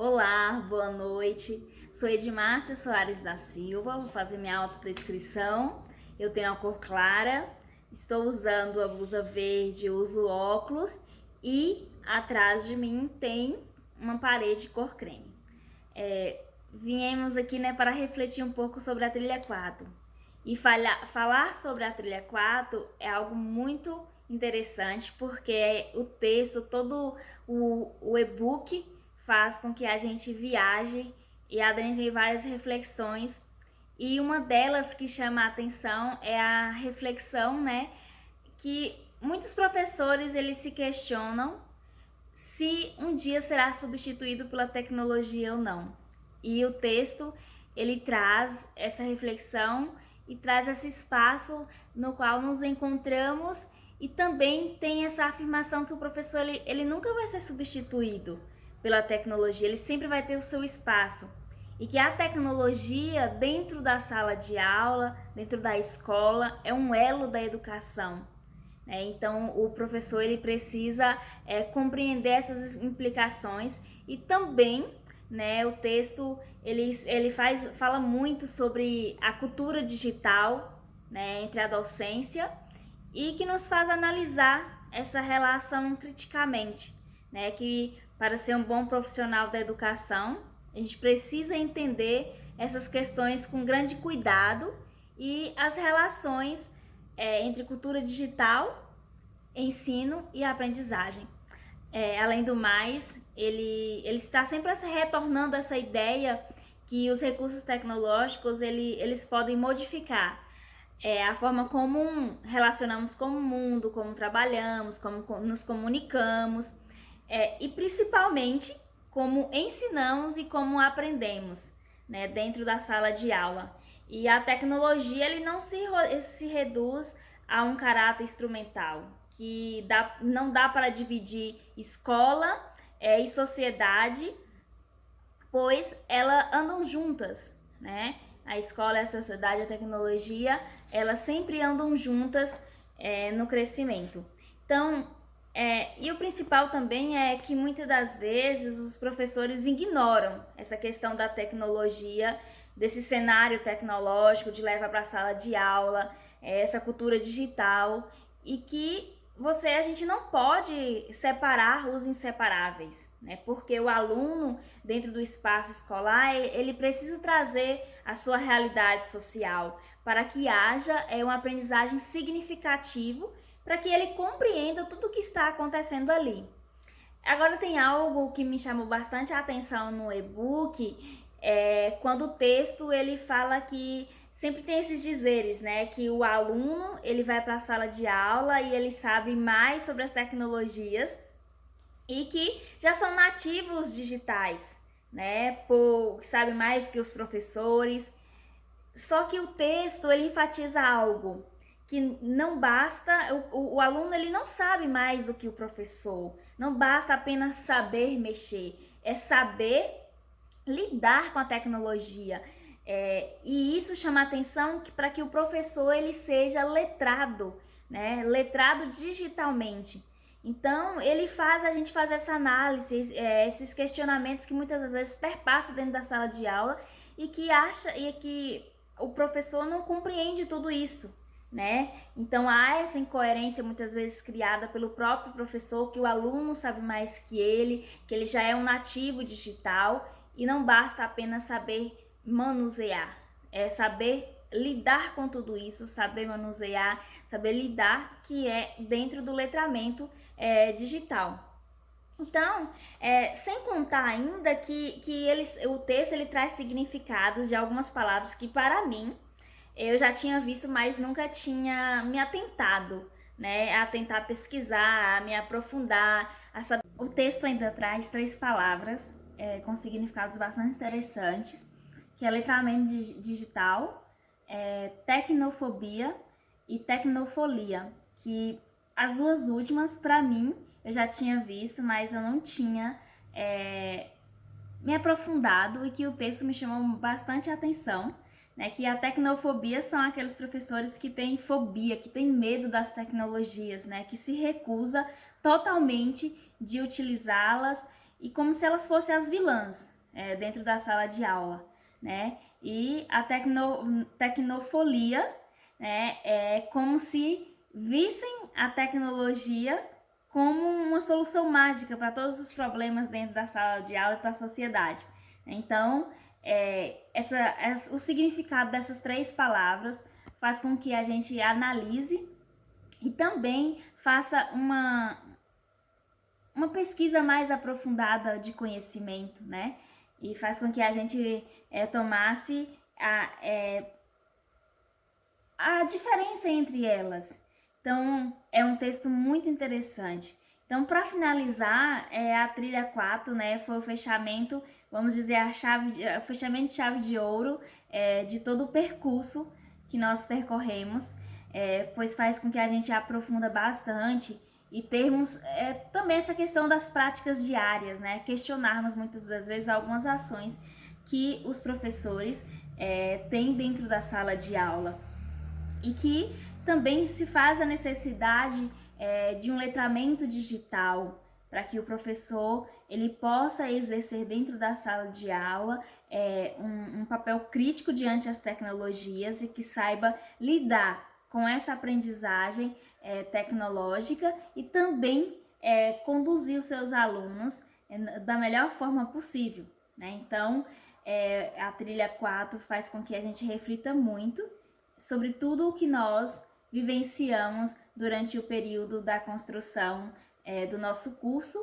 Olá, boa noite. Sou Edmárcia Soares da Silva, vou fazer minha autodescrição. Eu tenho a cor clara, estou usando a blusa verde, uso óculos e atrás de mim tem uma parede cor creme. Viemos aqui para refletir um pouco sobre a trilha 4. E falar sobre a trilha 4 é algo muito interessante porque o texto, todo o e-book faz com que a gente viaje e adentre várias reflexões. E uma delas que chama a atenção é a reflexão, que muitos professores eles se questionam se um dia será substituído pela tecnologia ou não. E o texto ele traz essa reflexão e traz esse espaço no qual nos encontramos, e também tem essa afirmação que o professor ele nunca vai ser substituído pela tecnologia, ele sempre vai ter o seu espaço, e que a tecnologia dentro da sala de aula, dentro da escola, é um elo da educação. Então o professor ele precisa compreender essas implicações. E também o texto fala muito sobre a cultura digital, entre a docência, e que nos faz analisar essa relação criticamente, que para ser um bom profissional da educação a gente precisa entender essas questões com grande cuidado e as relações entre cultura digital, ensino e aprendizagem. Além do mais, ele está sempre retornando essa ideia que os recursos tecnológicos eles podem modificar a forma como relacionamos com o mundo, como trabalhamos, como nos comunicamos, e principalmente como ensinamos e como aprendemos, dentro da sala de aula. E a tecnologia ele não se reduz a um caráter instrumental, que não dá para dividir escola e sociedade, pois elas andam juntas, A escola, a sociedade, a tecnologia, elas sempre andam juntas no crescimento. Então, e o principal também é que muitas das vezes os professores ignoram essa questão da tecnologia, desse cenário tecnológico, de levar para a sala de aula, essa cultura digital, e que a gente não pode separar os inseparáveis, porque o aluno dentro do espaço escolar ele precisa trazer a sua realidade social para que haja uma aprendizagem significativa, para que ele compreenda tudo o que está acontecendo ali. Agora tem algo que me chamou bastante a atenção no e-book, quando o texto ele fala que sempre tem esses dizeres, que o aluno ele vai para a sala de aula e ele sabe mais sobre as tecnologias e que já são nativos digitais, sabe mais que os professores. Só que o texto ele enfatiza algo que não basta, o aluno ele não sabe mais do que o professor, não basta apenas saber mexer, é saber lidar com a tecnologia. E isso chama atenção para que o professor ele seja letrado, letrado digitalmente. Então ele faz a gente fazer essa análise, esses questionamentos que muitas das vezes perpassam dentro da sala de aula e que o professor não compreende tudo isso, Então há essa incoerência muitas vezes criada pelo próprio professor, que o aluno sabe mais que ele já é um nativo digital, e não basta apenas saber manusear, é saber lidar com tudo isso, saber manusear, saber lidar, que é dentro do letramento digital. Então, sem contar ainda que o texto ele traz significados de algumas palavras que para mim eu já tinha visto, mas nunca tinha me atentado, a tentar pesquisar, a me aprofundar, a saber. O texto ainda traz 3 palavras com significados bastante interessantes, que é letramento digital, tecnofobia e tecnofolia, que as duas últimas, para mim, eu já tinha visto, mas eu não tinha me aprofundado, e que o texto me chamou bastante atenção, que a tecnofobia são aqueles professores que têm fobia, que têm medo das tecnologias, que se recusa totalmente de utilizá-las e como se elas fossem as vilãs dentro da sala de aula, né? E a tecnofolia, né, é como se vissem a tecnologia como uma solução mágica para todos os problemas dentro da sala de aula e para a sociedade. Então, o significado dessas 3 palavras faz com que a gente analise e também faça uma pesquisa mais aprofundada de conhecimento, né? E faz com que a gente tomasse a diferença entre elas. Então, é um texto muito interessante. Então, para finalizar, a trilha 4, né, foi o fechamento, vamos dizer, o fechamento de chave de ouro de todo o percurso que nós percorremos, pois faz com que a gente aprofunda bastante e termos também essa questão das práticas diárias, né, questionarmos muitas das vezes algumas ações que os professores têm dentro da sala de aula e que também se faz a necessidade de um letramento digital para que o professor ele possa exercer dentro da sala de aula um papel crítico diante das tecnologias e que saiba lidar com essa aprendizagem tecnológica e também conduzir os seus alunos da melhor forma possível, né? Então, a trilha 4 faz com que a gente reflita muito sobre tudo o que nós vivenciamos durante o período da construção do nosso curso